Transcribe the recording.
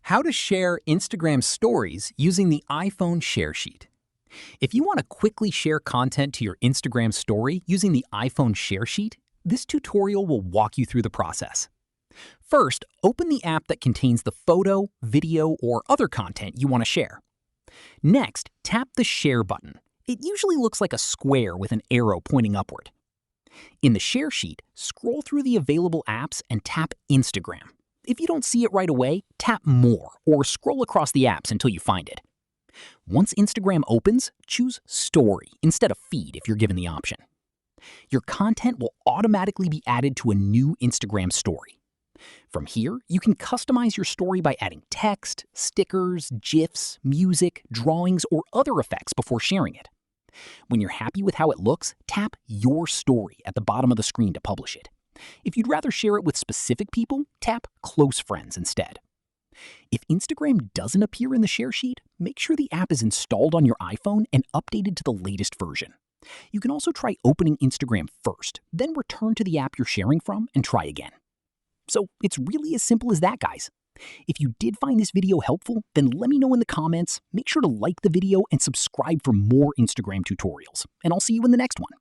How to share Instagram stories using the iPhone share sheet. If you want to quickly share content to your Instagram story using the iPhone share sheet, this tutorial will walk you through the process. First, open the app that contains the photo, video, or other content you want to share. Next, tap the Share button. It usually looks like a square with an arrow pointing upward. In the share sheet, scroll through the available apps and tap Instagram. If you don't see it right away, tap More or scroll across the apps until you find it. Once Instagram opens, choose Story instead of Feed if you're given the option. Your content will automatically be added to a new Instagram story. From here, you can customize your story by adding text, stickers, GIFs, music, drawings, or other effects before sharing it. When you're happy with how it looks, tap Your Story at the bottom of the screen to publish it. If you'd rather share it with specific people, tap Close Friends instead. If Instagram doesn't appear in the share sheet, make sure the app is installed on your iPhone and updated to the latest version. You can also try opening Instagram first, then return to the app you're sharing from and try again. So it's really as simple as that, guys. If you did find this video helpful, then let me know in the comments. Make sure to like the video and subscribe for more Instagram tutorials. And I'll see you in the next one.